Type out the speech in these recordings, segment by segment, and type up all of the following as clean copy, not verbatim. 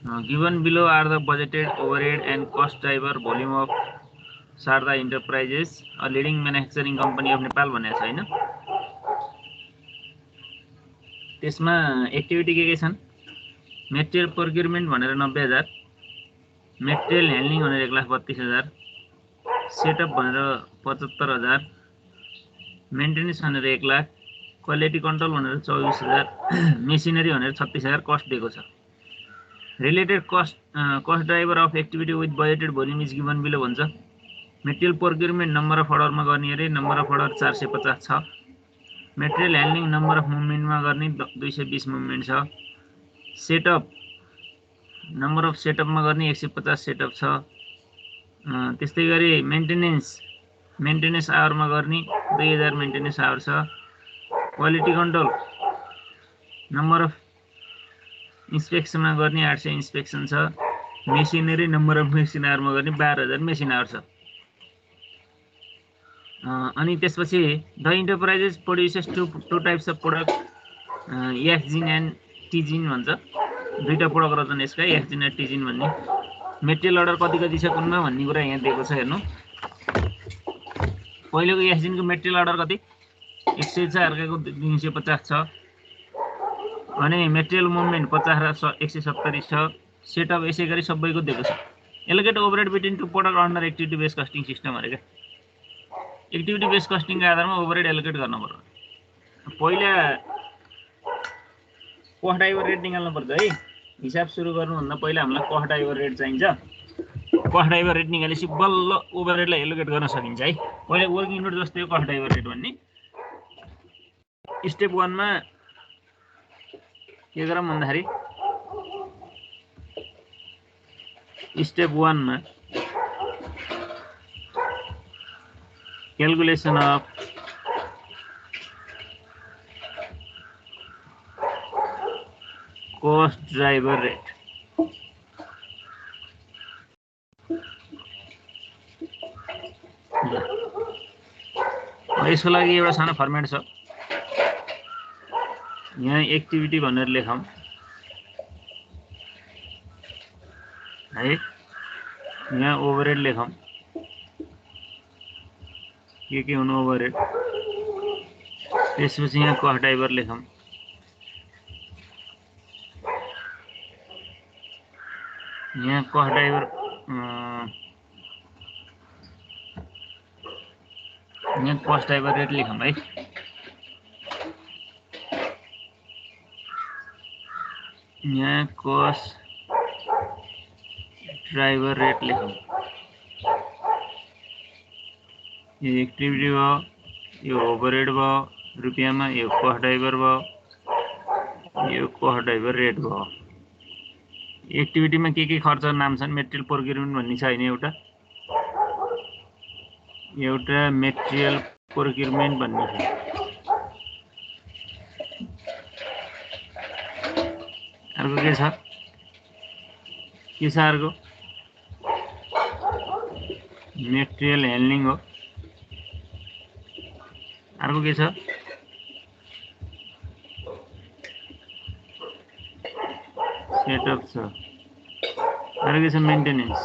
Given below are the budgeted overhead and cost driver volume of Sharda Enterprises, a leading manufacturing company of Nepal भनेको छ हैन। त्यसमा activity के छन्? Material procurement भनेर 90,000, material handling भनेर 1,32,000, सेटअप भनेर 75,000, मेन्टेनेन्स भनेर 1 लाख, क्वालिटी कन्ट्रोल भनेर 24,000, मेसिनरी भनेर 36,000 कस्ट दिएको छ। Related cost driver of activity with budgeted volume is given below भन्छ। मेटेरियल प्रोक्युरमेन्ट नम्बर अफ अर्डरमा गर्ने अरे, नम्बर अफ अर्डर 450 छ। मेटेरियल ह्यान्डलिङ नम्बर अफ मुभमेन्टमा गर्ने 220 मुभमेन्ट छ। सेटअप नम्बर अफ सेटअपमा गर्ने 150 सेटअप छ। त्यस्तै गरी मेन्टेनेन्स आवरमा गर्ने 2000 मेन्टेनेन्स आवर छ। क्वालिटी कन्ट्रोल नम्बर अफ इन्स्पेक्सनमा गर्ने 800 इन्स्पेक्सन छ। मेसिनरी नम्बर अफ मेसिन आवरमा गर्ने 12,000 मेसिन आवर छ। अनि त्यसपछि the enterprises produces two types of product, एक्सजिन एन्ड टिजिन भन्छ। दुईटा प्रोडक्ट रहेछन् यसका, एक्सजिन र टिजिन भन्ने। मेटेरियल अर्डर कति छ कुनमा भन्ने कुरा यहाँ दिएको छ हेर्नु। पहिलेको एक्सजिनको मेटेरियल अर्डर कति 100 छ, अर्काको 350 छ। अनि मेटेरियल मुभमेन्ट 50 र 170 छ। सेटअप यसै गरी सबैको दिएको छ। Allocate overhead between two product under activity based costing system अरे क्या। एक्टिभिटी बेस्ड कस्टिङको आधारमा ओभरहेड एलोकेट गर्न पर्यो। पहिला कस्ट ड्राइभर रेट निकाल्नु पर्छ है। हिसाब सुरु गर्नुभन्दा पहिला हामीलाई कस्ट ड्राइभर रेट चाहिन्छ। कस्ट ड्राइभर रेट निकालेपछि बल्ल ओभरहेडलाई एलोकेट गर्न सकिन्छ है। पहिला वर्किङ नोट जस्तै हो कस्ट ड्राइभर रेट भन्ने। स्टेप 1 मा के गरौँ भन्दाखेरि स्टेप 1 मा calculation of cost driver rate। यसको लागि एउटा सानो फर्मेट छ। यहाँ एक्टिभिटी भनेर लेखौँ है। यहाँ ओभरहेड लेखौँ, के हुनु ओभरहेड। त्यसपछि यहाँ कस्ट ड्राइभर लेखौँ। यहाँ कस्ट ड्राइभर यहाँ कस्ट ड्राइभर रेट लेखौँ है। यहाँ कस्ट ड्राइभर रेट लेखौँ। यो एक्टिभिटी भयो, यो ओभरहेड भयो रुपियाँमा, यो कस्ट ड्राइभर भयो, यो कस्ट ड्राइभर रेट भयो। एक्टिभिटीमा के खर्च नाम छन्? मेटेरियल प्रोक्युरमेन्ट भन्ने छ हैन एउटा मेटेरियल प्रोक्युरमेन्ट भन्ने छ। अर्को के छ? अर्को मेटेरियल ह्यान्डलिङ हो। अर्को के छ? सेटअप छ। अर्को के छ? मेन्टेनेन्स।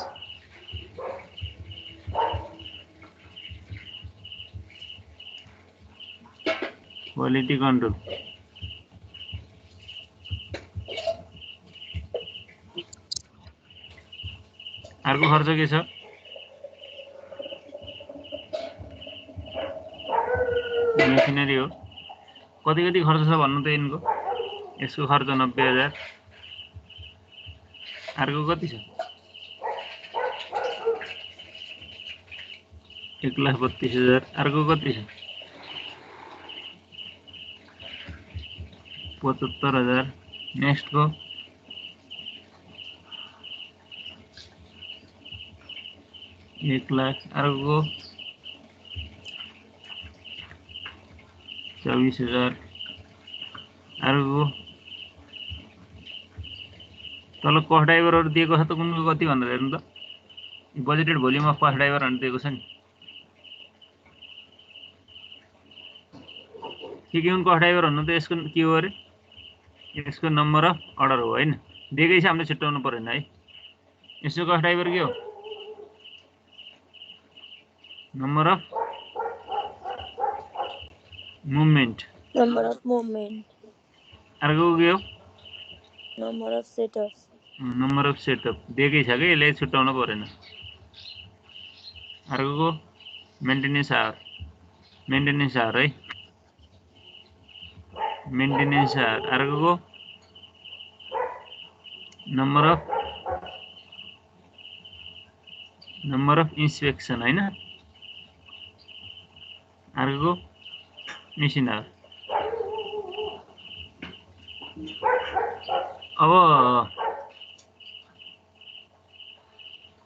Quality control. अर्को खर्च के छ? मेसिनरी हो। कति खर्च छ भन्नु त यिनको? यसको खर्च 90,000। अर्को कति छ? 1,32,000। अर्को कति छ? 75,000। नेक्स्ट को 1 लाख। अर्को को 24,000। अर्को तल कस्ट ड्राइभरहरु दिएको छ त कुनको कति भनेर हेर्नु त। Budgeted volume of cost driver भनेर दिएको छ नि। के हुन् कस्ट ड्राइभर भन्नु त? यसको के हो अरे? यसको नम्बर अफ अर्डर हो हैन। दिएकै छ हामीले छुट्याउनु परेन है। यसको कस्ट ड्राइभर के हो? Number of movement. अर्को के हो? Number of setups. Number of setup दिएकै छ कि यसले छुट्याउनु परेन। अर्को मेन्टेनेन्स आवर। मेन्टेनेन्स आवर है, मेन्टेनेन्स आवर। अर्को नम्बर अफ इन्स्पेक्सन हैन। अर्को मेसिन आवर। अब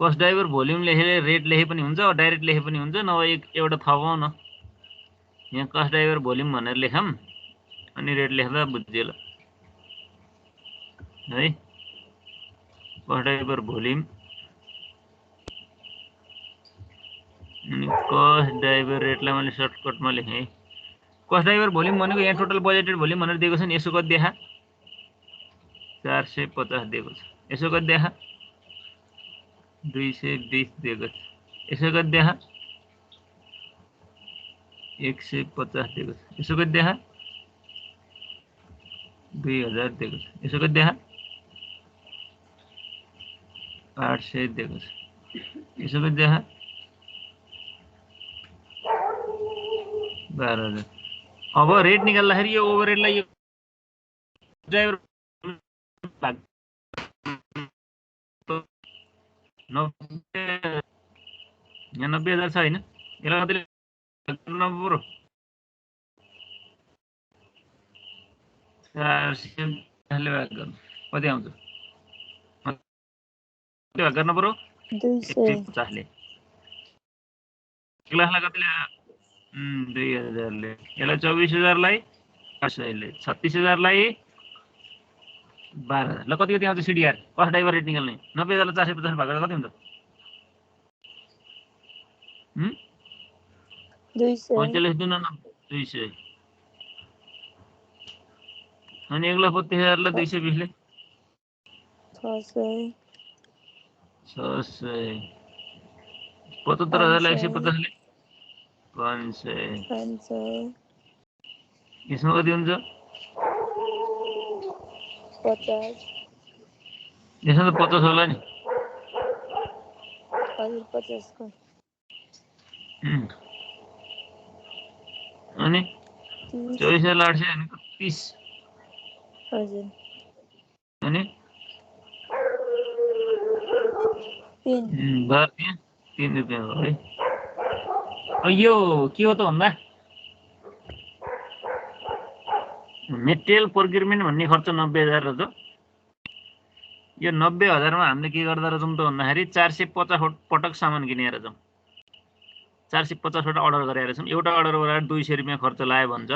कस्ट ड्राइभर भोल्युम लेखेर रेट लेखे पनि हुन्छ, डाइरेक्ट लेखे पनि हुन्छ, नभए एउटा थपाउँ न। यहाँ कस्ट ड्राइभर भोल्युम भनेर लेखौँ अनि रेट लेख्दा बुझियो ल है। कस्ट ड्राइभर भोल्युम अनि कस्ट ड्राइभर रेटलाई मैले सर्टकटमा लेखेँ। कस्ट ड्राइभर भोल्युम भनेको यहाँ टोटल बजेटेड भोल्युम भनेर दिएको छ नि। यसो कति देखा? 450 दिएको छ। यसो कति देखा? 220 दिएको छ। यसो कति देखा? 150 दिएको छ। यसो कति देखा? 2000 दिएको छ। यसो कति देखा? 800 दिएको छ। यसो कति देखा? 12000। अब रेट निकाल्दाखेरि यो ओभरहेडलाई यो ड्राइभर भाग 90 यहाँ 90,000 छ हैन। यसलाई कतिले भाग गर्नु पर्यो? 400 ले भाग गर्नु कति आउँछ? कति भाग गर्नु पर्यो? 150 ले। क्लासलाई कतिले 2000 ले। यसलाई 24,000 लाई 800 ले, 36,000 लाई 12,000। ल कति आउँछ सिडिआर? कस्ट ड्राइभर रेट निकाल्ने 90,000 लाई 450 भाग गर्दा कति हुन्छ? 45 दुना 200 अनि 1,32,000 लाई 220 ले 600 75,000 लाई 150 ले 500। यसमा कति हुन्छ? 50। यसमा त 50 होला नि। हजुर 50 को। अनि 24,800 अनि 30। हजुर। अनि 3 रुपियाँ हो है। यो के हो त भन्दा मेटेरियल प्रोक्युरमेन्ट भन्ने खर्च 90,000 रहेछ। यो 90,000 मा हामीले के गर्दा रहेछौँ त भन्दाखेरि 450 पटक सामान किने रहेछौँ। 450 वटा अर्डर गरेका रहेछौँ। एउटा अर्डर गरेर 200 रुपियाँ खर्च लाग्यो भन्छ।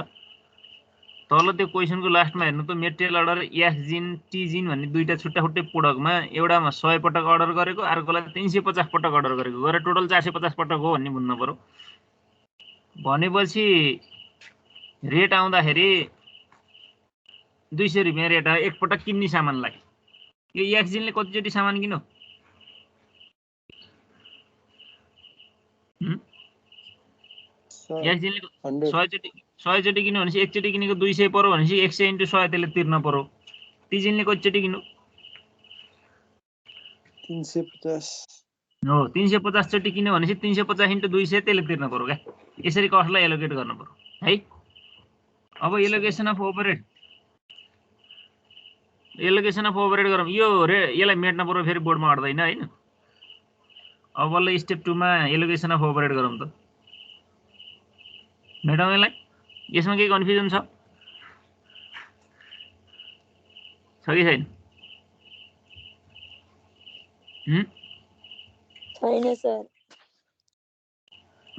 तल त्यो क्वेसनको लास्टमा हेर्नु त मेटेरियल अर्डर एसजिन टिजिन भन्ने दुईटा छुट्टा छुट्टै प्रोडक्टमा एउटामा 100 पटक अर्डर गरेको, अर्कोलाई 350 पटक अर्डर गरेको, गरेर टोटल 450 पटक हो भन्ने बुझ्नु पर्यो। भनेपछि रेट आउँदाखेरि 200 रुपियाँ रेट एक पटक किन्ने सामानलाई। यो एक्सजिनले कतिचोटि सामान किन्यो? एक्सजिनले 100 चोटि किन्यो भनेपछि एकचोटि किनेको 200 पर्यो भनेपछि 100 × 100 त्यसले तिर्न पर्यो। टिजिनले कतिचोटि किन्यो? 350 हो 350 चोटि किन्यो भनेपछि 350 × 200 त्यसले तिर्न पर्यो क्या। यसरी कस्टलाई एलोकेट गर्न पर्यो है। अब एलोकेसन अफ ओभरहेड गरौँ। यो यसलाई मेट्न पर्यो, फेरि बोर्डमा अट्दैन हैन। अब बल्ल स्टेप 2 मा एलोकेसन अफ ओभरहेड गरौँ त। मेटौँ यसलाई। यसमा केही कन्फ्युजन छ कि छैन? छैन सर।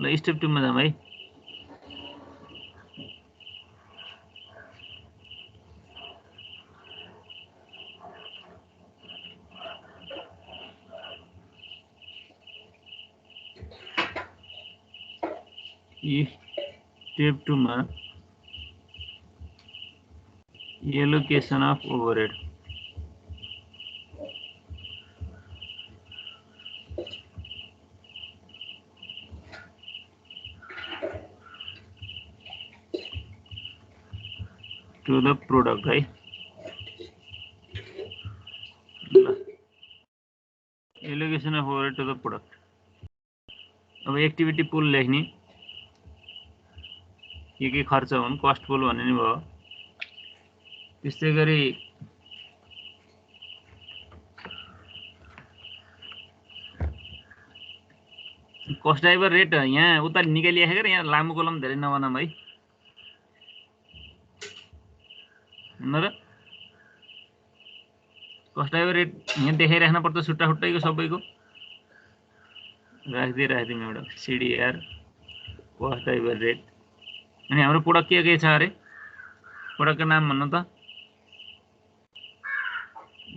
ल स्टेप 2 मा जाउँ है। स्टेप 2 मा allocation of overhead to the product है allocation of overhead to the product. अब एक्टिभिटी पुल लेख्ने के खर्च हुन् कस्ट पुल भन्ने नि भयो। त्यस्तै गरी कस्ट ड्राइभर रेट यहाँ उता निकालिएको र यहाँ लामो कलम धेरै नबनाम है न र। कस्ट ड्राइभर रेट यहाँ देखाइराख्न पर्छ छुट्टा छुट्टैको सबैको राखिदिउँ एउटा सिडिआर कस्ट ड्राइभर रेट। अनि हाम्रो प्रोडक्ट के छ अरे प्रोडक्टको नाम भन्नु त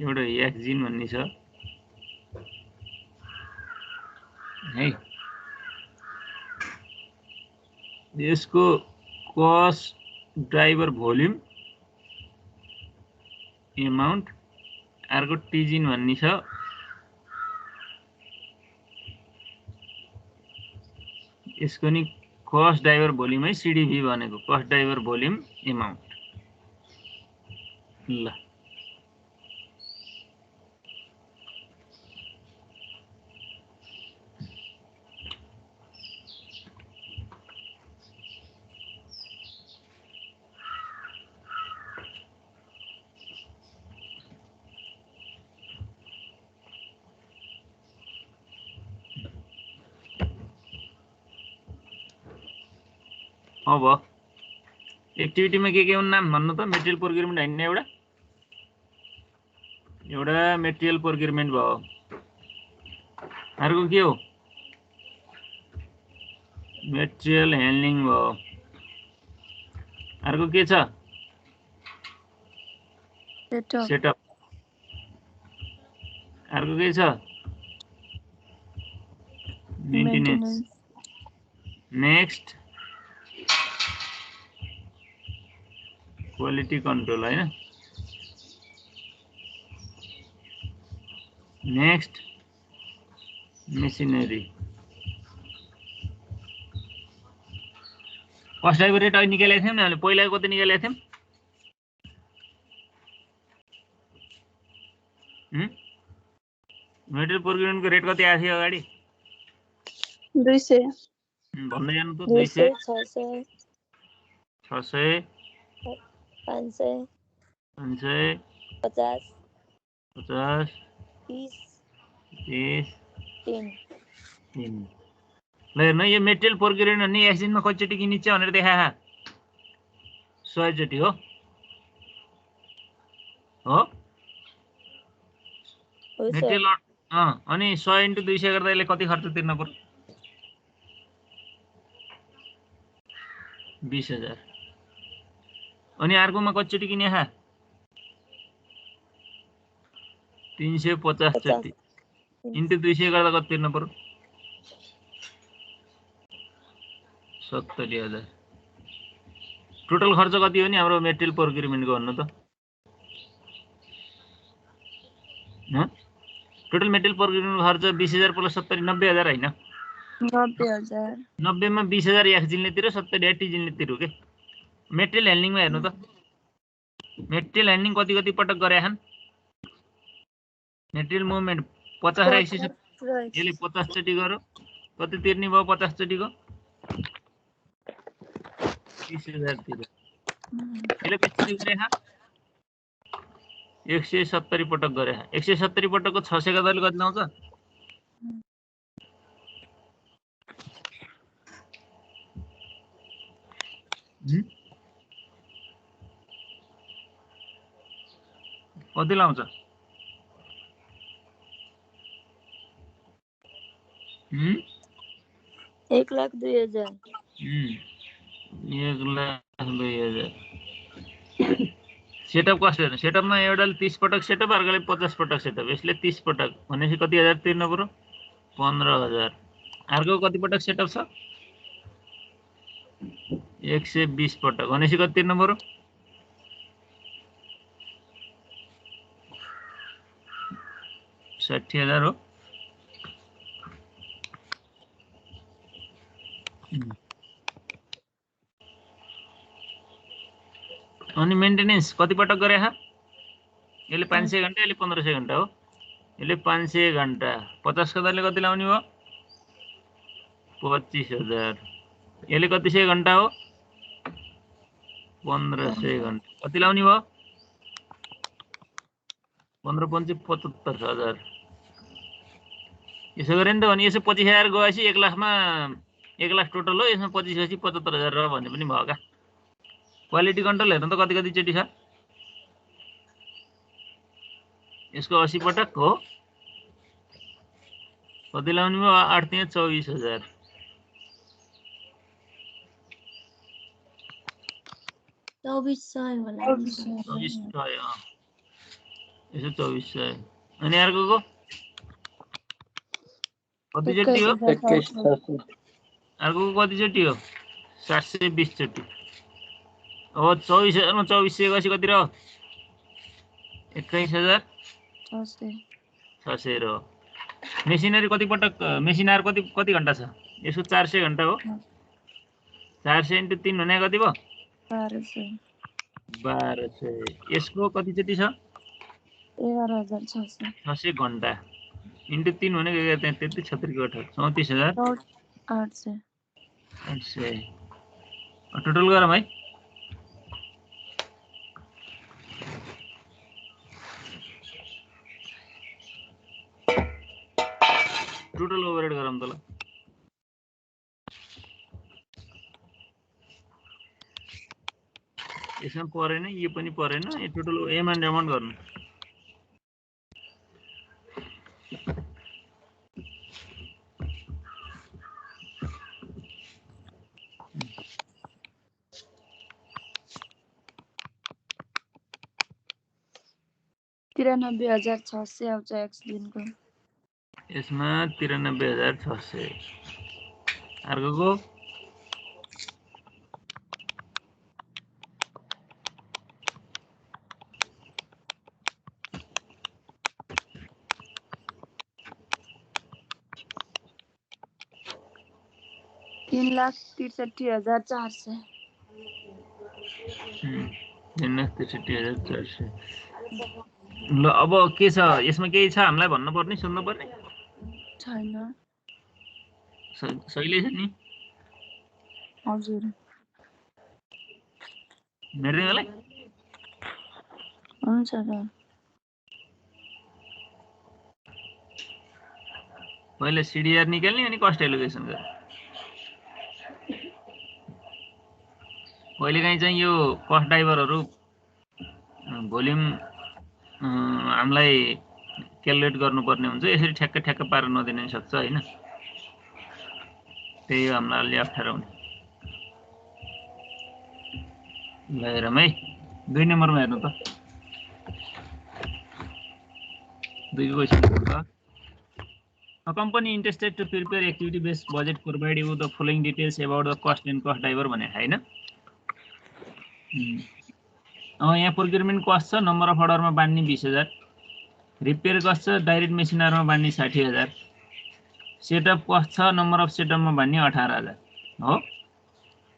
एउटा एक्जिन भन्ने छ है। यसको कस्ट ड्राइभर भोल्युम एमाउन्ट अर्को टिजिन भन्ने छ। यसको नि कस्ट ड्राइभर भोल्युम है सिडिभी भनेको कस्ट ड्राइभर भोल्युम एमाउन्ट। ल अब एक्टिभिटीमा के हुन् नाम भन्नु त मेटेरियल प्रोक्युरमेन्ट हैन एउटा मेटेरियल प्रोक्युरमेन्ट भयो। अर्को के हो मेटेरियल ह्यान्डलिङ भयो। अर्को के छ सेटअप। अर्को के छ मेन्टेनेन्स। नेक्स्ट क्वालिटी कन्ट्रोल हैन। Next machinery. Cost driver rate अहिले निकालेको थियौँ नि हामीले पहिला कति निकालेको थियौँ मेटेरियल प्रोक्युरमेन्टको रेट कति आएको थियो अगाडि 200 भन्दै जानु त 200 600 600 500 500 50 50 30 30 3 ल हेर्नु यो मेटेरियल प्रोक्युरमेन्ट भन्ने एकछिनमा कतिचोटि किनिन्छ भनेर देखाए 100 चोटि हो मेटेरियल अनि 100 × 200 गर्दा यसले कति खर्च तिर्न पर्यो 20,000। अनि अर्कोमा कतिचोटि किने 350 चोटि × 200 गर्दा कति तिर्न पर्यो 70,000। टोटल खर्च कति हो नि हाम्रो मेटेरियल प्रोक्युरमेन्टको भन्नु त टोटल मेटेरियल प्रोक्युरमेन्ट खर्च 20,000 प्लस 70 90,000 हैन 90,000। 90 मा 20,000 एक्जिनले तिर्यो 70,000 टिजिनले तिर्यो के। मेटेरियल ह्यान्डलिङमा हेर्नु त मेटेरियल ह्यान्डलिङ कति पटक गरे छन् मेटेरियल मुभमेन्ट 50 र 170 यसले 50 चोटि गर्यो कति तिर्ने भयो 50 चोटिको 30,000 तिर्यो। यसले कति गरे 170 पटक गरे 170 पटकको 600 गर्दाले कति आउँछ कति लाउँछ 1,02,000 1,02,000। सेटअप कस्ट हेर्नु सेटअपमा एउटाले 30 पटक सेटअप अर्कोले 50 पटक सेटअप यसले 30 पटक भनेपछि कति हजार तिर्नु पर्यो 15,000। अर्को कति पटक सेटअप छ 120 पटक भनेपछि कति तिर्नु पर्यो 60,000 हो। अनि अनि मेन्टेनेन्स कति पटक गरे हा यसले 500 घण्टा यसले 1500 घण्टा हो यसले 500 घण्टा 50 कताले कति लाउने हो 25000 यसले कति सय घण्टा हो 1500 घण्टा कति लाउने हो 15 पंचे 75000 यसो गरे नि त भने यसो 25000 गएपछि 1 लाखमा 1 लाख टोटल हो यसमा 25 गएपछि 75000 र भन्ने पनि भयो का क्वालिटी कन्ट्रोल हेर्नु त कति कति चोटी छ यसको 80 पटक हो कति लाउने भयो 8 3 24000 2400 होला 2400 यसो 2400 अनि अर्को कति चोटी हो 21700 अर्को कति चोटी हो 720 चोटी अब 24000 मा 2400 गएपछि कति रह्यो 21600 रह्यो मेसिनरी कति पटक मेसिनर कति घण्टा छ यसको 400 घण्टा हो 400 × 3 भने कति भयो 1200 यसको कति चोटी छ 11600 घण्टा × 3 भने 33 36 34800 टोटल गरौँ है टोटल ओभरहेड गरौँ त ल यसमा परेन यो पनि परेन यो टोटल एमाउन्ट गर्नु तिरानब्बे 600 आउँछ एक्स दिनको यसमा 93600 अर्को 3,63,400 3,63,400 ल अब के छ यसमा केही छ हामीलाई भन्नु पर्ने सुन्नु पर्ने छैन सहिले छ नि हजुर मेट्ने होला हुन्छ त पहिले सीडीआर निकाल्ने अनि कस्ट एलोकेसन गर्ने पहिले काहीँ चाहिँ यो कस्ट ड्राइभरहरु भोल्युम हामीलाई क्याल्कुलेट गर्नुपर्ने हुन्छ यसरी ठ्याक्क पार नदिन सक्छ हैन त्यही हो हामीलाई अलि अप्ठ्यारो हुने ल हेरौँ है 2 नम्बरमा हेर्नु त 2 को क्वेशन हुन्छ A company interested to prepare activity based budget provide you the following details about the cost and cost driver भने हैन यहाँ प्रोक्युरमेन्ट कस्ट छ नम्बर अफ अर्डरमा बान्ने 20000 रिपेयर कस्ट छ डाइरेक्ट मेसिनरमा बान्ने 60000 सेटअप कस्ट छ नम्बर अफ सेटअपमा बान्ने 18000 हो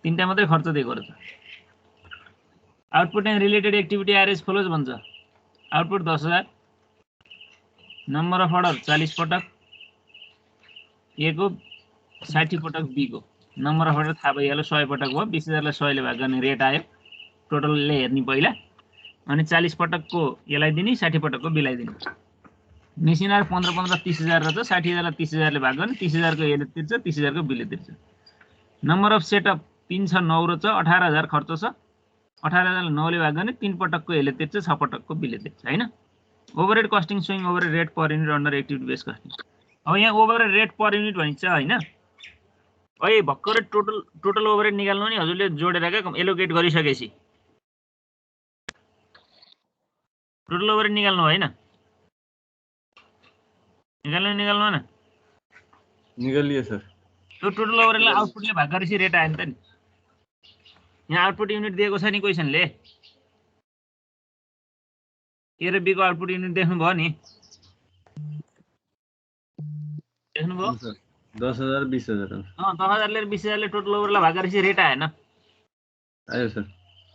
तीनटा मात्रै खर्च दिएको रहेछ output and related activity are as follows भन्छ आउटपुट 10000 नम्बर अफ अर्डर 40 पटक ए को 60 पटक बी को नम्बर अफ अर्डर थाहा भइहाल्यो 100 पटक भयो 20000 लाई 100 ले भाग गर्ने रेट आयो टोटल ले हेर्ने पहिला अनि 40 पटक को यसलाई दिने 60 पटक को बिलाई दिने मेसिनर 15 30000 रहेछ 60000 लाई 30000 ले भाग गर्ने 30000 को यसले तिर्छ 30000 को बिले तिर्छ नम्बर अफ सेटअप 3 छ 9 रहेछ 18000 खर्च छ 18000 लाई 9 ले भाग गर्ने 3 पटक को यसले तिर्छ 6 पटक को बिले तिर्छ हैन overhead costing swing overhead rate per unit under activity based costing अब यहाँ ओभरहेड रेट पर युनिट भनिन्छ हैन अहिले भक्करै टोटल ओभरहेड निकाल्नु नि हजुरले जोडेर के एलोकेट गरिसकेपछि टोटल ओभरहेड निकाल्नु हैन निकाल्नु हैन निकालिए सर त्यो टोटल ओभरहेडलाई आउटपुटले भाग गरेपछि रेट आयो नि त नि यहाँ आउटपुट युनिट दिएको छ नि क्वेशनले ए र बी को आउटपुट युनिट देख्नुभयो नि देख्नुभयो 10000 20000 10000 ले 20000 ले टोटल ओभरलाई भाग गरेपछि रेट आएन आयो सर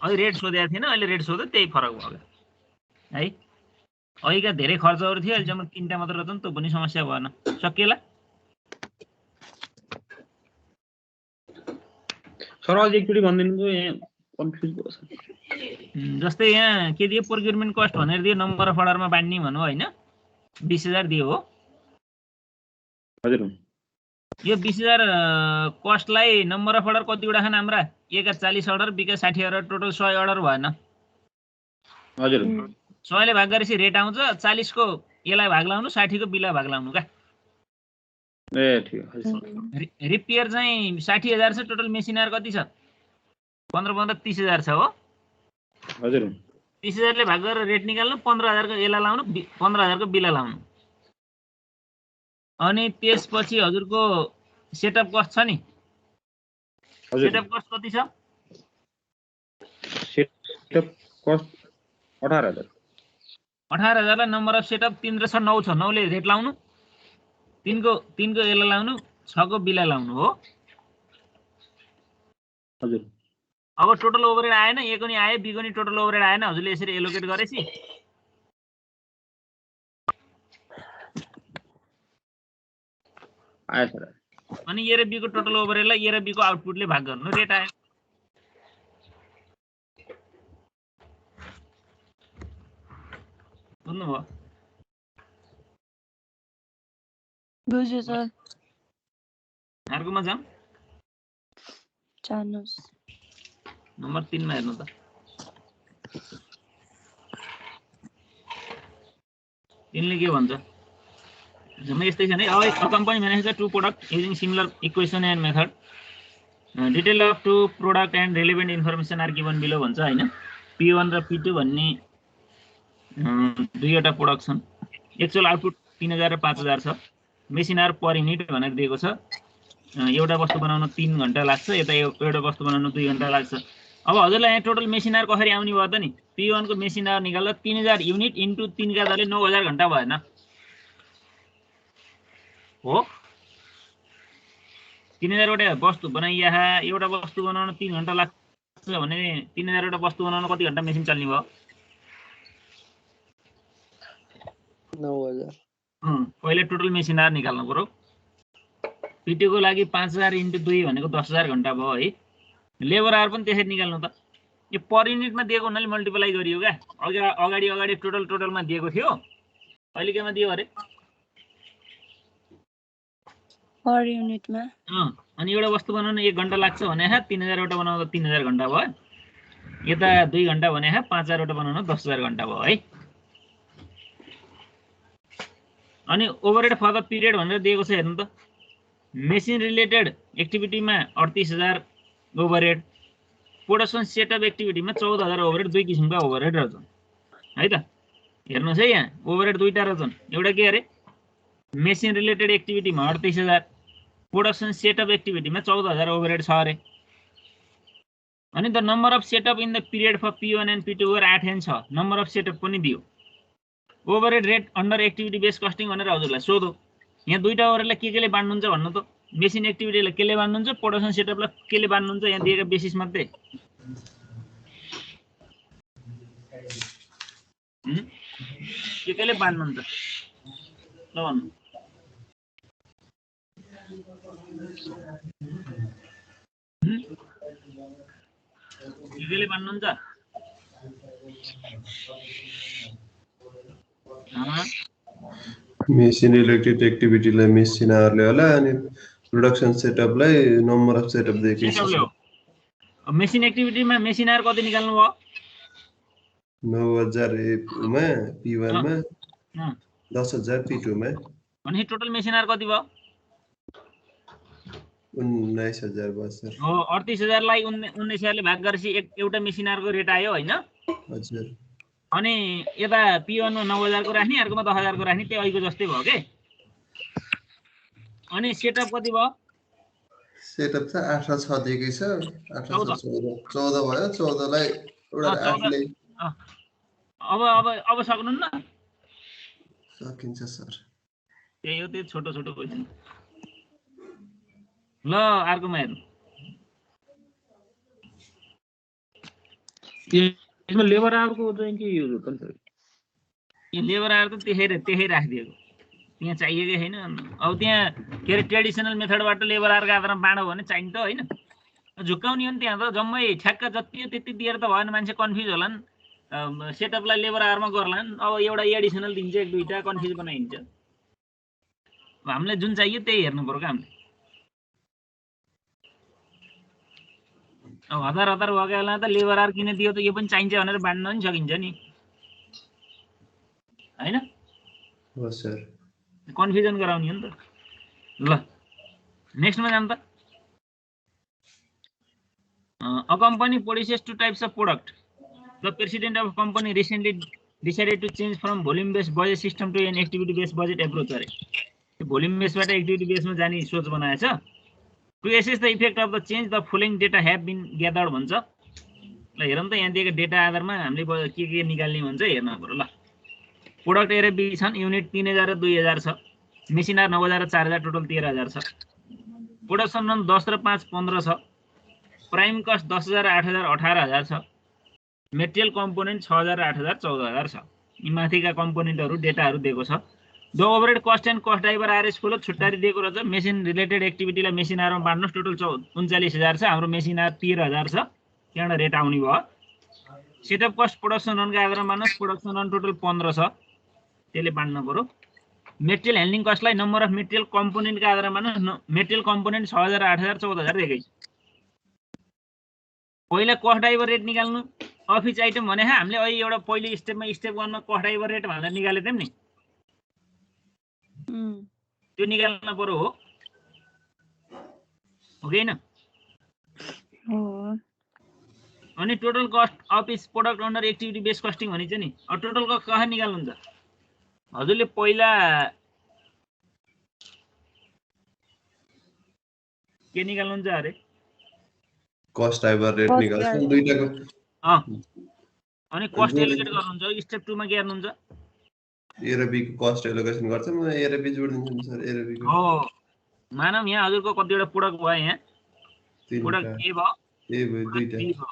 अघि रेट सोधेको थिएन, अहिले रेट सोध्यो, त्यही फरक भयो है। अघिका धेरै खर्चहरू थियो, अहिलेसम्म 3टा मात्र रहेछन्, त्यो पनि समस्या भएन। सकिएला सर अझै एकचोटि भनिदिनु, यहाँ कन्फ्युज भयो सर। जस्तै यहाँ के दियो, प्रोक्युरमेन्ट कस्ट भनेर दियो, नम्बर अफ अर्डरमा बाँड्ने भन्नु होइन, 20,000 दियो हो। हजुर यो 20,000 कस्टलाई नम्बर अफ अर्डर कतिवटा छन् हाम्रा? A का 40 अर्डर, B का 60 अर्डर, टोटल 100 अर्डर भएन। हजुर 100 ले भाग गरेपछि रेट आउँछ, 40 को यसलाई भाग लाउनु, 60 को बीलाई भाग लाउनु का। ए ठिक हजुर। रिपेयर चाहिँ 60,000 छ, टोटल मेसिनर कति छ? 15 30,000 छ हो। हजुर 30,000 ले भाग गरेर रेट निकाल्नु, 15,000 को यसलाई लाउनु, 15,000 को बीलाई लाउनु। अनि त्यसपछि हजुरको सेटअप कस्ट छ नि, सेटअप कस्ट कति छ? Setup cost 18,000। 18,000 लाई नम्बर अफ सेटअप 3 र 6 9 छ, 9 ले रेट लाउनु, 3 को यसलाई लाउनु, 6 को बीलाई लाउनु हो। हजुर अब टोटल ओभरहेड आएन, A को नि आयो, B को नि टोटल ओभरहेड आएन, हजुरले यसरी एलोकेट गरेपछि आयो सर। अनि A र B को टोटल ओभरहेडलाई A र B को आउटपुटले भाग गर्नु, रेट आयो। बुझ्नुभयो? बुझ्यो सर। अर्कोमा जाउँ, जानुहोस्। नम्बर 3 मा हेर्नु त। तिनले के भन्छ? जम्मै यस्तै छ नि। अब a company manages two product using similar equation and method. Detail of two product and relevant information are given below भन्छ हैन। P1 र P2 भन्ने दुईवटा प्रोडक्ट छन्। एक्चुअल आउटपुट 3000 र 5000 छ। मेसिन आवर पर युनिट भनेर दिएको छ। एउटा वस्तु बनाउन 3 घण्टा लाग्छ, यता एउटा वस्तु बनाउन 2 घण्टा लाग्छ। अब हजुरलाई यहाँ टोटल मेसिन आवर कसरी आउने भयो त नि? P1 को मेसिन आवर निकाल्दा 3000 युनिट इन्टु 3 का दरले 9000 घण्टा भएन हो। 3000 वटा वस्तु बनाइया, एउटा वस्तु बनाउन 3 घण्टा लाग्छ भने 3000 वटा वस्तु बनाउन कति घण्टा मेसिन चल्ने भयो? 9000। पहिले टोटल मेसिन आवर निकाल्नु पर्यो। P2 को लागि 5000 इन्टु 2 भनेको 10000 घण्टा भयो है। लेबर आवर पनि त्यसरी निकाल्नु त। यो पर युनिटमा दिएको हुनाले मल्टिप्लाई गरियो क्या। अगाडि टोटलमा दिएको थियो, अहिले केमा दियो अरे? पर युनिटमा। अनि एउटा वस्तु बनाउन 1 घण्टा लाग्छ भने 3000 वटा बनाउँदा 3000 घण्टा भयो। यता 2 घण्टा भने 5000 वटा बनाउन 10000 घण्टा भयो है। अनि ओभरहेड फर द पिरियड भनेर दिएको छ हेर्नु त। मेसिन रिलेटेड एक्टिभिटीमा 38000 ओभरहेड, प्रोडक्सन सेटअप एक्टिभिटीमा 14000 ओभरहेड, दुई किसिमका ओभरहेड रहेछन् है त। हेर्नुस् है, यहाँ ओभरहेड दुईटा रहेछन्। एउटा के अरे? मेसिन रिलेटेड एक्टिभिटीमा 38000, प्रोडक्सन सेटअप एक्टिभिटीमा 14000 ओभरहेड छ अरे। अनि the number of setup in the period for P1 and P2 were 8n छ। नम्बर अफ सेटअप पनि दियो। Overhead rate under activity based costing भनेर हजुरलाई सोधो। यहाँ दुईटा ओभरहेडलाई केले बाँड्नुहुन्छ भन्नु त? मेसिन एक्टिभिटीलाई केले बाँड्नुहुन्छ, प्रोडक्सन सेटअपलाई केले बाँड्नुहुन्छ? यहाँ दिएका बेसिस मध्ये केले बाँड्नुहुन्छ ल भन्नु। केले बाँड्नुहुन्छ? मेसिन रिलेटेड एक्टिभिटीलाई मेसिन आवरले होला, अनि प्रोडक्सन सेटअपलाई नम्बर अफ सेटअप दिएको छ। मेसिन एक्टिभिटीमा मेसिन आवर कति निकाल्नु भयो? 9000 मा P1 मा, 10000 P2 मा। अनि टोटल मेसिन आवर कति भयो? 19000 भयो सर। हो, 38000 लाई 19000 ले भाग गरेपछि एउटा मेसिन आवरको रेट आयो हैन? हजुर। अनि यता P1 मा 9000 को राख्ने, अर्कोमा 10000 को राख्ने, त्यो अहिलेको जस्तै भयो के। अनि सेटअप कति भयो? सेटअप चाहिँ 8 र 6 दिएकै छ। 8 र 6 14 भयो। 14 लाई एउटा 8 ले अब सक्नुहुन्न? सकिन्छ सर। त्यही हो, त्यो छोटो क्वेशन। ल अर्कोमा हेर्नु। यसमा लेबर आवरको चाहिँ के युज हुन्छ नि सर? यो लेबर आवर त त्यही राखिदिएको, त्यहाँ चाहिएकै छैन। अब त्यहाँ के अरे ट्रेडिसनल मेथडबाट लेबर आवरको आधारमा बाँडो भने चाहिन्छ होइन, झुक्काउने हो नि त्यहाँ त जम्मै ठ्याक्क जति हो त्यति दिएर त भएन, मान्छे कन्फ्युज होला नि, सेटअपलाई लेबर आवरमा गर्ला नि, अब एउटा एडिसनल दिन्छ एक दुईवटा कन्फ्युज बनाइन्छ। हामीलाई जुन चाहियो त्यही हेर्नु पर्यो क्या हामीले। अब हतार भएको बेला त लेबर आवर किन दियो त यो पनि चाहिन्छ भनेर बाँड्न पनि सकिन्छ नि होइन, हो सर। कन्फ्युजन गराउने हो नि त। ल नेक्स्टमा जाऊँ त। A company produces two types of product. The president of a company recently decided to change from volume based budget system to an activity based budget approach अरे। त्यो भोल्युम बेसबाट एक्टिभिटी बेसमा जाने सोच बनाएछ। To assess the effect of the change, the following data have been gathered भन्छ। ल हेरौँ त यहाँ दिएको डेटा आधारमा हामीले के निकाल्ने भन्छ हेर्नु पर्यो। ल प्रोडक्ट एरे बी छन्, युनिट 3000 र 2000 छ, मेसिन आर 9000 र 4000, टोटल 13000 छ। प्रोडक्सन रन 10 र 5 15 छ, प्राइम कस्ट 10000 8000 18000 छ, मेटेरियल कम्पोनेन्ट 6000 8000 14000 छ। यी माथिका कम्पोनेन्टहरु डेटाहरु दिएको छ। The overhead cost and cost driver आरएस फुल छुट्टारी दिएको रहेछ। मेसिन रिलेटेड एक्टिभिटीलाई मेसिन आरमा बाँड्नुस्, टोटल 39000 छ, हाम्रो मेसिन आर 13000 छ, त्यहाँबाट रेट आउने भयो। सेटअप कस्ट प्रोडक्सन रनको आधारमा बाँड्नुस्, प्रोडक्सन रन टोटल 15 छ, त्यसले बाँड्नु पर्यो। मेटेरियल ह्यान्डलिङ कस्टलाई नम्बर अफ मेटेरियल कम्पोनेन्टका आधारमा बाँड्नुस्, मेटेरियल कम्पोनेन्ट 6000 8000 14000 दिएकै छ। पहिला कस्ट ड्राइभर रेट निकाल्नु, अफिस आइटम भने हामीले अहिले एउटा पहिले स्टेप 1मा कस्ट ड्राइभर रेट भनेर निकाले थियौं नि, त्यो निकाल्न पर्यो हो हैन? हो। अनि total cost office product under activity base costing भनिन्छ नि। अब टोटल कस्ट कसरी निकाल्नुहुन्छ? हजुरले पहिला के निकाल्नुहुन्छ अरे? कस्ट ड्राइभर रेट निकाल्छन् दुईटाको। अनि कस्ट एलोकेट गर्नुहुन्छ। स्टेप 2 मा के गर्नुहुन्छ? ए र बी को कस्ट एलोकेसन गर्छ। म ए र बी जोड्दिन्छु नि सर। ए र बी को हो, मानम यहाँ हजुरको कतिवटा प्रोडक्ट भयो, यहाँ प्रोडक्ट ए भयो, ए भयो, दुईटा।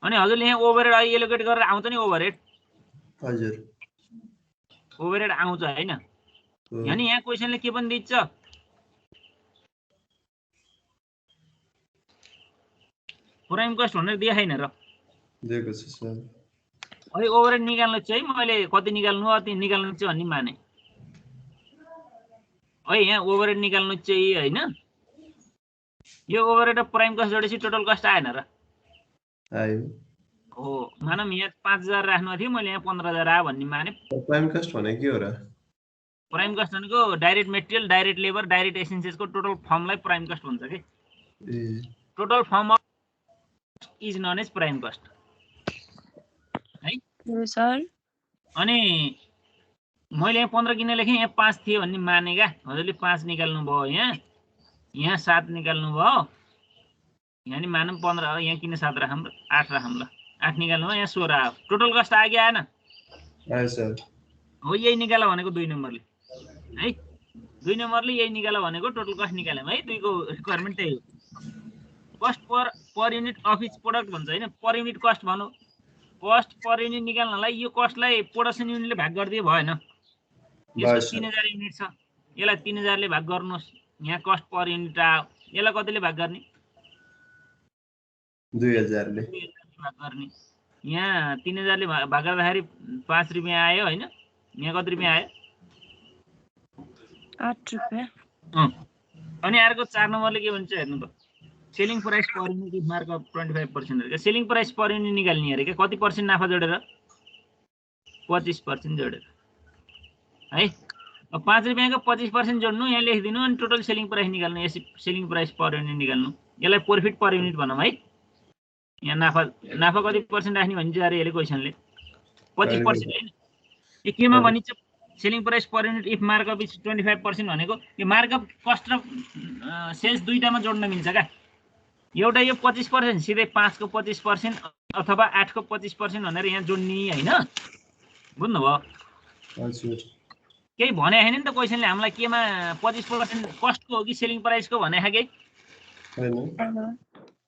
अनि हजुरले यहाँ ओभरहेड अहिले एलोकेट गरेर आउँछ नि ओभरहेड। हजुर, ओभरहेड आउँछ हैन? अनि यहाँ क्वेशनले के पनि दिन्छ? प्राइम कस्ट भनेर दिए छैन र? दिएको छ सर। अहिले ओभरहेड निकाल्नु चाहिँ मैले कति निकाल्नु अति निकाल्नु चाहिँ भन्ने माने। अहिले यहाँ ओभरहेड निकाल्नु चाहिँ हैन, यो ओभरहेड र प्राइम कस्ट जोडेपछि टोटल कस्ट आएन र? आयो। हो, मानम यहाँ 5000 राख्नु थियो, मैले यहाँ 15000 आयो भन्ने माने। प्राइम कस्ट भने के हो र? प्राइम कस्ट भनेको direct material, direct labour, direct एसेन्सियल्सको टोटल फर्मलाई प्राइम कस्ट भन्छ के। Total form of is known as prime cost है सर। अनि मैले यहाँ 15 किन लेखेँ, यहाँ 5 थियो भन्ने माने क्या। हजुरले 5 निकाल्नु भयो, यहाँ 7 निकाल्नु भयो, यहाँ नि मानौँ 15, यहाँ किन 7 राखौँ, 8 राखौँ। ल 8 निकाल्नु भयो, यहाँ 16 आयो। टोटल कस्ट आयो कि आएन? आयो सर। हो, यही निकाल भनेको 2 नम्बरले है। 2 नम्बरले यही निकाल भनेको टोटल कस्ट निकाल्यौँ है। 2 को रिक्वायरमेन्ट त्यही हो। Cost per unit office product भन्छ हैन, पर युनिट कस्ट भनौँ। कस्ट पर युनिट निकाल्नलाई यो कस्टलाई प्रोडक्सन युनिटले भाग गरिदिए भएन? यसको 3000 युनिट छ, यसलाई 3000 ले भाग गर्नुहोस्, यहाँ कस्ट पर युनिट आयो। यसलाई कतिले भाग गर्ने? 2000 ले भाग गर्ने। यहाँ 3000 ले भाग गर्दाखेरि 5 रुपैयाँ आयो हैन? यहाँ कति रुपैयाँ आयो? 8 रुपैयाँ। अनि अर्को 4 नम्बरले के भन्छ हेर्नु त। Selling price per unit if markup 25% अरे। सेलिङ प्राइस पर युनिट निकाल्ने अरे के, कति पर्सेन्ट नाफा जोडेर? 25% जोडेर है। अब 5 रुपैयाँको 25% जोड्नु, यहाँ लेखिदिनु, अनि टोटल सेलिङ प्राइस निकाल्नु। यस सेलिङ प्राइस पर युनिट निकाल्नु, यसलाई प्रॉफिट पर युनिट भनौँ है। यहाँ नाफा कति पर्सेन्ट राख्ने भन्छ अरे यसले क्वेशनले? 25% हैन? यो केमा भनिन्छ? Selling price per unit if markup is 25% भनेको यो मार्कअप कस्ट र सेल्स दुईटामा जोड्न मिल्छ क्या। एउटा यो 25% सिधै 5 को 25% अथवा 8 को 25% भनेर यहाँ जोड्ने हैन? बुझ्नुभयो? हजुर। केही भने हैन नि त क्वेशनले हामीलाई, केमा 25% कस्टको हो कि सेलिङ प्राइसको भने के? हैन।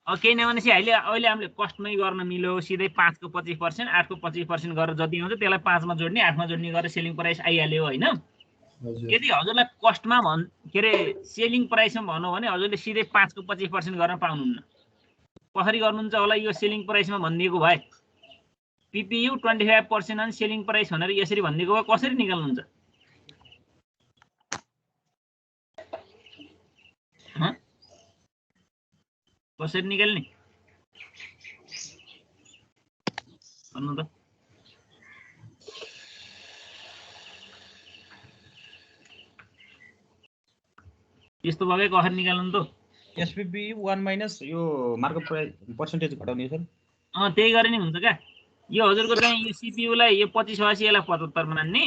केही नभनेपछि अहिले हामीले कस्टमै गर्न मिल्यो सिधै 5 को 25%, 8 को 25% गरेर जति आउँछ त्यसलाई 5 मा जोड्ने 8 मा जोड्ने गरेर सेलिङ प्राइस आइहाल्यो हैन। हजुर यदि हजुरलाई कस्टमा के अरे सेलिङ प्राइसमा भन्नु भने हजुरले सिधै 5 को 25% गर्न पाउनुहुन्न। कसरी गर्नुहुन्छ होला यो सेलिङ प्राइसमा भनिदिएको भए PPU 25% अन सेलिङ प्राइस भनेर यसरी भनिदिएको भए कसरी निकाल्नुहुन्छ? कसरी निकाल्ने भन्नु त? यस्तो भए कसरी निकाल्नु त? एसपीपी 1 माइनस यो मार्कअप प्राइस पर्सेन्टेज घटाउने सर। त्यही गरे नि हुन्छ क्या। यो हजुरको चाहिँ यो CPU लाई यो 2580 यसलाई 75 मा मान्ने,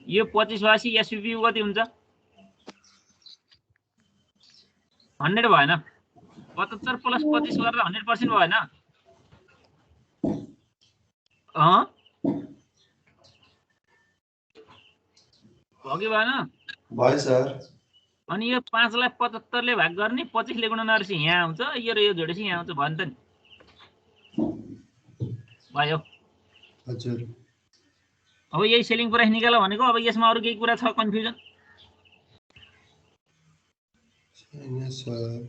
यो 2580 SPPU कति हुन्छ? 100 भएन। 75 प्लस 25 गरेर 100% भएन? भयो कि भएन? भयो सर। अनि यो 5 लाई 75 ले भाग गर्ने, 25 ले गुणा गरेपछि यहाँ आउँछ, यो र यो जोडेपछि यहाँ आउँछ भयो नि त नि। भयो। हजुर। अब यही सेलिङ प्राइस निकाल भनेको। अब यसमा अरु केही कुरा छ कन्फ्युजन? छैन सर।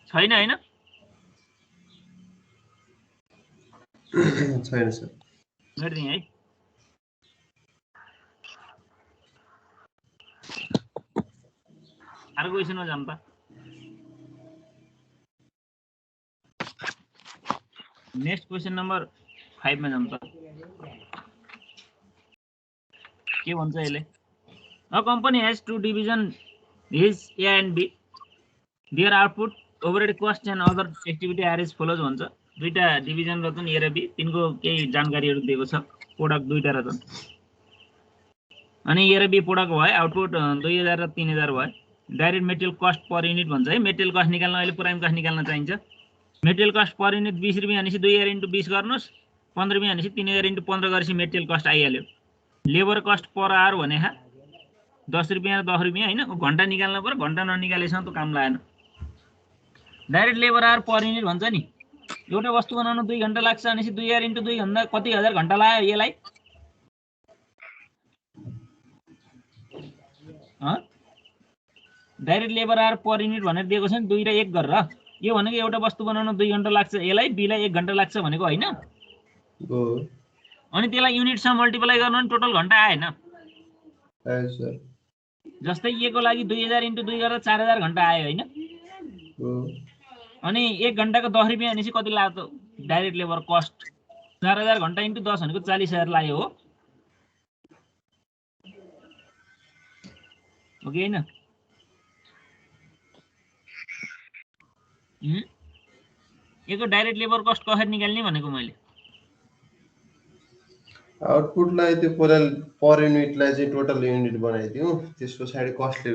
छैन हैन? छैन सर। मेट्दिए है। अर्को क्वेशनमा जाम त। नेक्स्ट क्वेशन नम्बर 5 मा जाम त। के भन्छ यसले? A company has two divisions, is A and B. Their output, overhead cost and other activity are as follows भन्छ। दुईटा डिभिजन रतन A र B, तिनको केही जानकारीहरु दिएको छ। प्रोडक्ट दुईटा रतन। अनि A र B प्रोडक्ट भयो, आउटपुट 2000 र 3000 भयो। Direct material cost per unit भन्छ है। मेटेरियल कस्ट निकाल्न अहिले प्राइम कस्ट निकाल्न चाहिन्छ। मेटेरियल कस्ट पर युनिट 20 रुपैयाँ भनेपछि 2000 * 20 गर्नुस्, 15 रुपैयाँ भनेपछि 3000 * 15 गरेपछि मेटेरियल कस्ट आइहाल्यो। लेबर कस्ट पर आवर भने 10 रुपैयाँ र 10 रुपैयाँ हैन। घण्टा निकाल्न पर्यो, घण्टा ननिकालेसम्म त काम लागेन। Direct labour our per unit भन्छ नि। एउटा वस्तु बनाउन 2 घण्टा लाग्छ भनेपछि 2000 * 2 भन्दा कति हजार घण्टा लाग्यो यसलाई? Direct labour our per unit भनेर दिएको छ नि 2 र 1 गरेर। यो भनेको एउटा वस्तु बनाउन 2 घण्टा लाग्छ यसलाई, B लाई 1 घण्टा लाग्छ भनेको हैन? हो। अनि त्यसलाई युनिटसँग मल्टिप्लाई गर्नु भने टोटल घण्टा आएन? आयो सर। जस्तै A को लागि 2000 * 2 गरेर 4000 घण्टा आयो हैन? हो। अनि 1 घण्टाको 10 रुपैयाँ भनेपछि कति लाग्यो? डाइरेक्ट लेबर कस्ट 4000 घण्टा * 10 भनेको 40000 लाग्यो हो। ओके हैन? यसको डाइरेक्ट लेबर कस्ट कसरी निकाल्ने भनेको मैले? आउटपुटलाई त्यो पहिला पर युनिटलाई चाहिँ टोटल युनिट बनाइदिउँ, त्यसको पछाडि कस्टले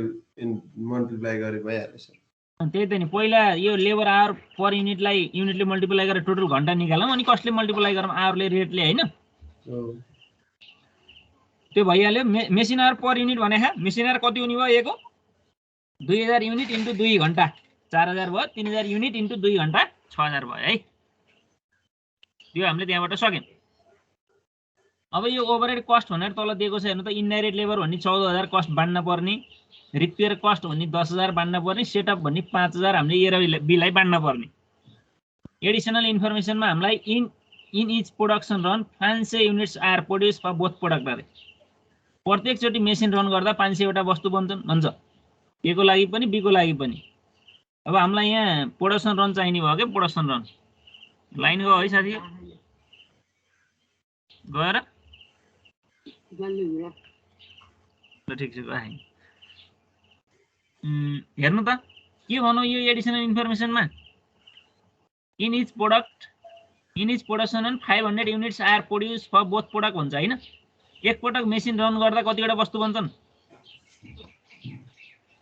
मल्टिप्लाई गरे भइहाल्यो सर। त्यही त नि, पहिला यो लेबर आवर पर युनिटलाई युनिटले मल्टिप्लाई गरेर टोटल घण्टा निकालौँ, अनि कस्टले मल्टिप्लाई गरौँ आवरले रेटले हैन? हो। त्यो भइहाल्यो। मेसिन आवर पर युनिट भने मेसिन आवर कति हुने भयो?एको 2000 युनिट * 2 घण्टा 4000 भयो। 3000 युनिट * 2 घण्टा 6000 भयो है। यो हामीले त्यहाँबाट सक्यौं। अब यो ओभरहेड कस्ट भनेर तल दिएको छ हेर्नु त। इन्डाइरेक्ट लेबर भन्ने 14000 कस्ट बाँड्न पर्ने, रिपेयर कस्ट भन्ने 10000 बाँड्न पर्ने, सेटअप भन्ने 5000 हामीले A र B लाई बाँड्न पर्ने। एडिसनल इन्फर्मेसनमा हामीलाई in each production run 500 units are produce for both product अरे। प्रत्येक चोटी मेसिन रन गर्दा 500 वटा वस्तु बन्छन् भन्छ। A को लागि पनि B को लागि पनि। अब हामीलाई यहाँ प्रोडक्सन रन चाहिने भयो के? प्रोडक्सन रन लाइन गयो है साथी? गएर ल ठीक छ गए। हेर्नु त के भनौँ यो एडिसनल इन्फर्मेसनमा? In each production run 500 units are produce for both product भन्छ हैन? एक पटक मेसिन रन गर्दा कतिवटा वस्तु बन्छन्?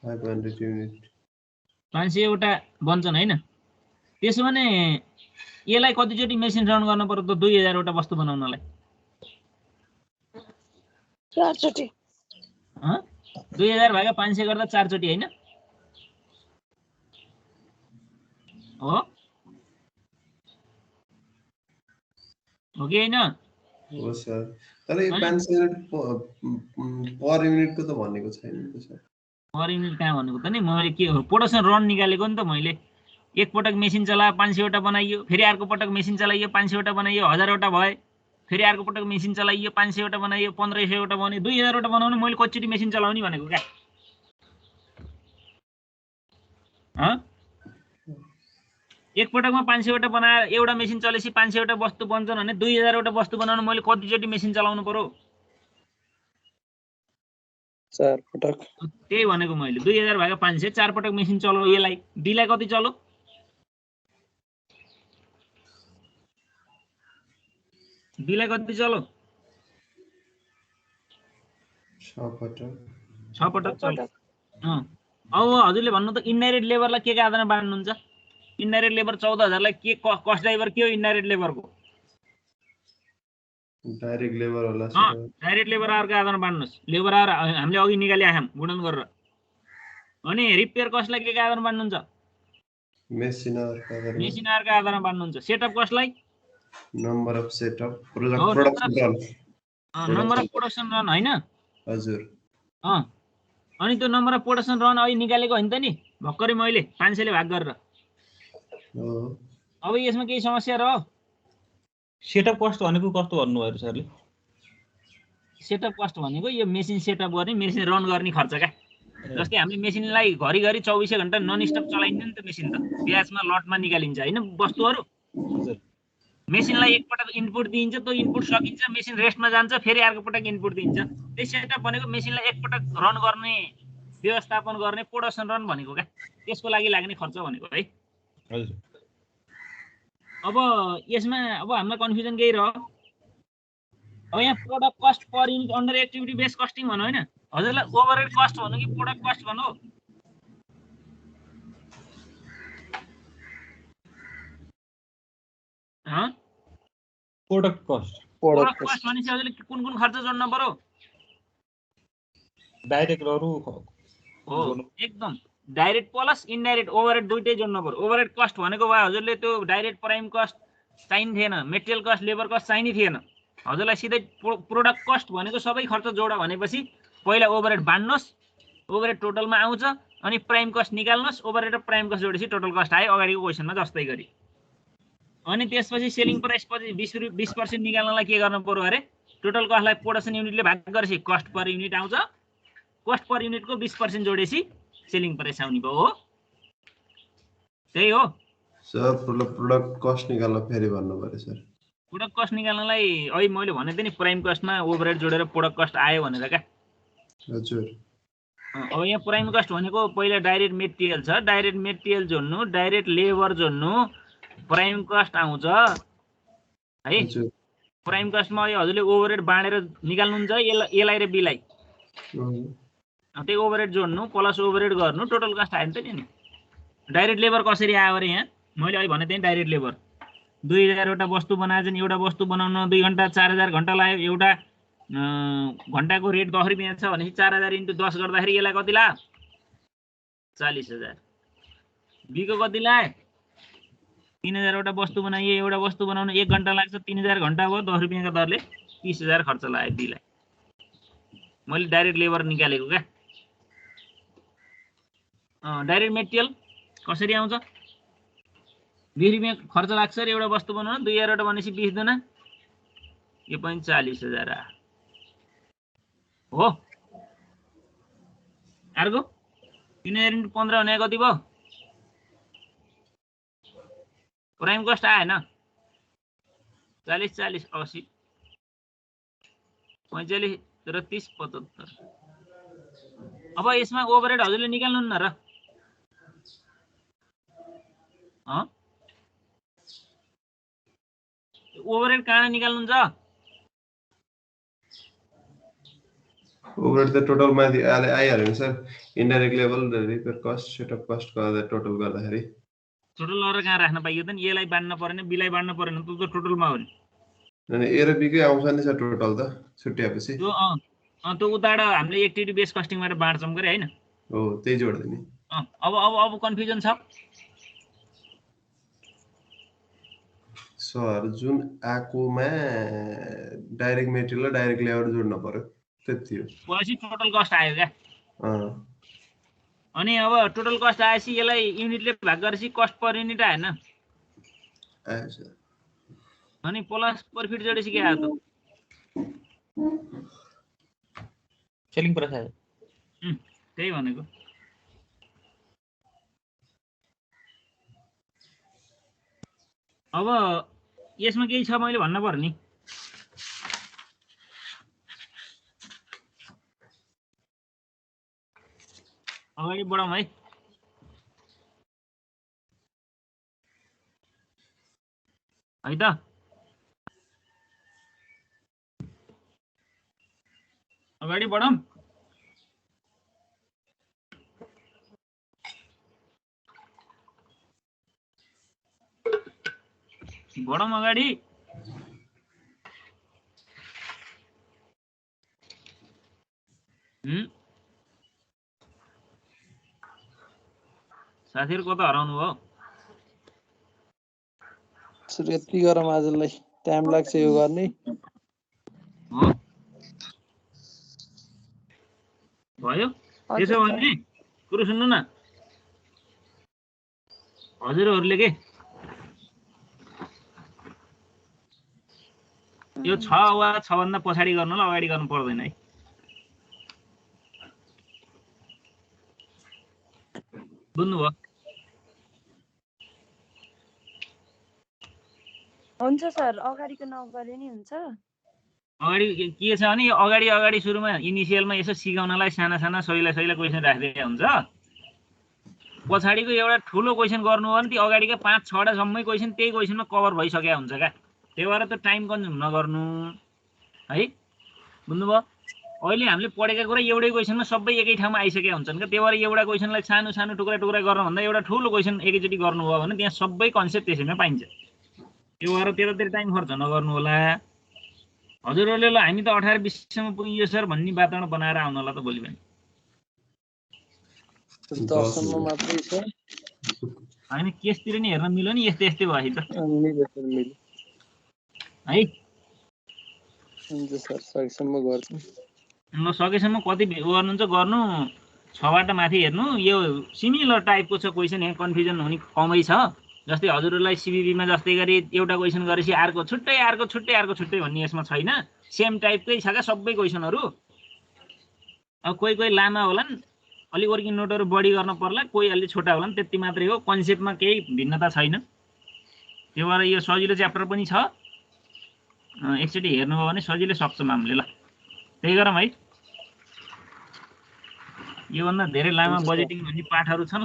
500 युनिट। 500 वटा बन्छन् हैन? त्यसो भने यसलाई कतिचोटी मेसिन रन गर्न पर्यो त 2000 वटा वस्तु बनाउनलाई? 4 चोटी। 2000 भागा 500 गर्दा 4 चोटी हैन? हो हो कि होइन? हो सर, तर यो 500 युनिट पर युनिटको त भनेको छैन नि त सर। पर युनिट कहाँ भनेको त नि, मैले के हो प्रोडक्सन रन निकालेको नि त मैले। एकपटक मेसिन चलायो 500 वटा बनाइयो, फेरि अर्को पटक मेसिन चलाइयो 500 वटा बनाइयो, 1000 वटा भयो, फेरि अर्को पटक मेसिन चलाइयो 500 वटा बनाइयो, 1500 वटा बनाइयो, 2000 वटा बनाउनु मैले कतिचोटि मेसिन चलाउने भनेको क्या? एकपटकमा 500 वटा बनाएर एउटा मेसिन चलेपछि 500 वटा वस्तु बन्छन् भने 2000 वटा वस्तु बनाउनु मैले कतिचोटि मेसिन चलाउनु पर्यो? 4 पटक। त्यही भनेको मैले 2000 भागा 500 4 पटक मेसिन चलाउ। यसलाई बीलाई कति चलो? बीलाई कति चलो? 6 पटक। 6 पटक चलो। अब हजुरले भन्नु त इन्डाइरेक्ट लेबरलाई के आधारमा बाँड्नुहुन्छ? इन्डाइरेक्ट लेबर 14000 लाई के कस्ट ड्राइभर के हो इन्डाइरेक्ट लेबरको? डाइरेक्ट लेबर होला सर। डाइरेक्ट लेबर आवरको आधारमा बाँड्नुहोस्। लेबर आवर हामीले अघि निकाली आयौँ गुणन गरेर। अनि रिपेयर कस्टलाई के आधारमा बाँड्नुहुन्छ? मेसिन आवरको आधारमा। मेसिन आवरको आधारमा बाँड्नुहुन्छ। सेटअप कस्टलाई number of setup production run. Number of production run हैन? हजुर। अनि त्यो नम्बर अफ प्रोडक्सन रन अहिले निकालेको होइन त नि भर्खरै मैले 500 ले भाग गरेर। अब यसमा केही समस्या रह्यो? सेटअप कस्ट भनेको कस्तो भन्नुभयो सरले? सेटअप कस्ट भनेको यो मेसिन सेटअप गर्ने, मेसिन रन गर्ने खर्च क्या। जस्तै हामीले मेसिनलाई घरिघरि 24 घण्टा नन स्टप चलाइन्छ नि त मेसिन त। ब्याचमा लटमा निकालिन्छ हैन वस्तुहरू। मेसिनलाई एकपटक इनपुट दिइन्छ, त्यो इनपुट सकिन्छ, मेसिन रेस्टमा जान्छ, फेरि अर्को पटक इनपुट दिन्छ। त्यही सेटअप भनेको मेसिनलाई एकपटक रन गर्ने, व्यवस्थापन गर्ने, प्रोडक्सन रन भनेको क्या। त्यसको लागि लाग्ने खर्च भनेको है। हजुर। अब यसमा अब हामीलाई कन्फ्युजन केही रह्यो? अब यहाँ product cost per unit under activity base costing भन्नु होइन? हजुरलाई ओभरहेड कस्ट भन्नु कि प्रोडक्ट कस्ट भन्नु? Product cost. प्रोडक्ट कस्ट भनेपछि हजुरले कुन कुन खर्च जोड्न पर्यो? डाइरेक्टहरु हो एकदम डाइरेक्ट प्लस इनडाइरेक्ट ओभरहेड दुईटै जोड्न पर्यो। ओभरहेड कस्ट भनेको भए हजुरले त्यो डाइरेक्ट प्राइम कस्ट चाहिने थिएन, मेटेरियल कस्ट लेबर कस्ट चाहिने थिएन। हजुरलाई सिधै प्रोडक्ट कस्ट भनेको सबै खर्च जोड भनेपछि पहिला ओभरहेड बाँड्नुहोस्, ओभरहेड टोटलमा आउँछ, अनि प्राइम कस्ट निकाल्नुहोस्, ओभरहेड र प्राइम कस्ट जोडेपछि टोटल कस्ट आयो अगाडिको क्वेसनमा जस्तै गरी। अनि त्यसपछि सेलिङ प्राइस पछि 20% निकाल्नलाई के गर्नु पर्यो अरे? टोटल कस्टलाई प्रोडक्सन युनिटले भाग गरेपछि कस्ट पर युनिट आउँछ, कस्ट पर युनिटको 20% जोडेपछि सेलिङ प्राइस आउने भयो। हो त्यही हो सर। प्रोडक्ट कस्ट निकाल्न फेरि भन्नु पर्यो सर। प्रोडक्ट कस्ट निकाल्नलाई अहिले मैले भनेको थिएँ नि प्राइम कस्टमा ओभरहेड जोडेर प्रोडक्ट कस्ट आयो भनेर क्या। हजुर। अब यहाँ प्राइम कस्ट भनेको पहिला डाइरेक्ट मेटेरियल छ, डाइरेक्ट मेटेरियल जोड्नु, डाइरेक्ट लेबर जोड्नु, प्राइम कस्ट आउँछ है। प्राइम कस्टमा अहिले हजुरले ओभरहेड बाँडेर निकाल्नुहुन्छ एलाई र बीलाई। त्यही ओभरहेड जोड्नु प्लस ओभरहेड गर्नु, टोटल कस्ट आयो नि त नि। डाइरेक्ट लेबर कसरी आयो अरे? यहाँ मैले अहिले भनेको थिएँ डाइरेक्ट लेबर 2000 वटा वस्तु बनाएछन्। एउटा वस्तु बनाउन 2 घण्टा 4000 घण्टा लाग्यो। एउटा घण्टाको रेट 10 रुपियाँ छ भनेपछि 4000 × 10 गर्दाखेरि यसलाई कति लाग्यो? 40000। बीको कति लाग्यो? 3000 वटा वस्तु बनाइयो। एउटा वस्तु बनाउन 1 घण्टा लाग्छ, 3000 घण्टा भयो, 10 रुपियाँको दरले 30000 खर्च लाग्यो बीलाई। मैले डाइरेक्ट लेबर निकालेको क्या। डाइरेक्ट मेटेरियल कसरी आउँछ? 20 रुपियाँ खर्च लाग्छ र एउटा वस्तु बनाउन 2000 वटा भनेपछि 20 दुना यो पनि 40000 आयो। हो अर्को 3000 × 15 भने कति भयो? प्राइम कस्ट आएन? 40 40 80 45 र 30 75। अब यसमा ओभरहेड हजुरले निकाल्नु न र। ओभरहेड कहाँ निकाल्नुहुन्छ? ओभरहेड त टोटल माथि आइहाल्यो नि sir. Indirect level repair cost setup cost गर्दा टोटल गर्दाखेरि टोटल गरेर कहाँ राख्न पाइयो त नि? एलाई बाँड्न परेन, बीलाई बाँड्न परेन, त्यो टोटलमा हो नि। अनि ए र बी कै आउँछ नि सर टोटल त छुट्याएपछि। त्यो उताबाट हामीले एक्टिभिटी बेस कस्टिङबाट बाँड्छौँ गरे हैन? हो त्यही जोड्दै नि। अब कन्फ्युजन छ? सर जुन आएकोमा डाइरेक्ट मेटेरियल र डाइरेक्ट लेबर जोड्न पर्यो त्यति हो पछि टोटल कस्ट आयो क्या अँ, अनि अब टोटल कस्ट आएपछि यसलाई युनिटले भाग गरेपछि कस्ट पर युनिट आएन आयो सर अनि प्लस प्रफिट जोडेपछि के आयो त सेलिङ प्राइस आयो त्यही भनेको अब यसमा केही छ मैले भन्न पर्यो नि अगाडि बढौँ है है त अगाडि बढौँ बढौँ अगाडि साथीहरु कता हराउनु भयो सर यति गरौँ आजलाई टाइम लाग्छ यो गर्ने हो भयो त्यसो भने कुरो सुन्नु न हजुरहरूले के यो 6 वा 6 भन्दा पछाडी गर्नुलाई अगाडि गर्नु पर्दैन है बुझ्नुभयो हुन्छ सर अगाडिको नगरे नि हुन्छ अगाडि के छ भने यो अगाडि सुरुमा इनिसियलमा यसो सिकाउनलाई साना साना सहिला क्वेसन राख्दै हुन्छ पछाडिको एउटा ठुलो क्वेसन गर्नु हो भने ती अगाडिका 5-6 वटा सम्मै क्वेसन त्यही क्वेसनमा कभर भइसकेको हुन्छ का त्यही भएर त टाइम कन्ज्युम नगर्नु है बुझ्नुभयो अहिले हामीले पढेका कुरा एउटै क्वेसनमा सबै एकै ठाउँमा आइसकेका हुन्छन् का त्यही भएर एउटा क्वेसनलाई सानो सानो टुक्रा टुक्रा गर्नुभन्दा एउटा ठुलो क्वेसन एकैचोटि गर्नुभयो भने त्यहाँ सबै कन्सेप्ट त्यसैमा पाइन्छ त्यो भएर त्यतातिर टाइम खर्च नगर्नु होला हजुरहरूले ल हामी त 18-20 सम्म पुगियो सर भन्ने वातावरण बनाएर आउनु होला त भोलि पनि 10 सम्म मात्रै छ हैन केसतिर नि हेर्न मिल्यो नि यस्तै यस्तै भयो त मिल्यो सर मिल्यो है हुन्छ सर सकेसम्म गर्छु ल सकेसम्म कति गर्नुहुन्छ गर्नु 6 बाट माथि हेर्नु यो सिमिलर टाइपको छ क्वेसन यहाँ कन्फ्युजन हुने कमै छ जस्तै हजुरहरूलाई सीबीबीमा जस्तै गरी एउटा क्वेसन गरेपछि अर्को छुट्टै भन्ने यसमा छैन सेम टाइपकै छ का सबै क्वेसनहरु अब कोही लामा होलान् अलि वर्किङ नोटहरु बढी गर्न पर्ला कोही अलि छोटा होलान् त्यति मात्रै हो कन्सेप्टमा केही भिन्नता छैन त्यो भएर यो सजिलो च्याप्टर पनि छ एकचोटि हेर्नुभयो भने सजिलै सक्छौँ हामीले ल त्यही गरौँ है यो भन्दा धेरै लामा बजेटिङ भन्ने पाठहरु छन्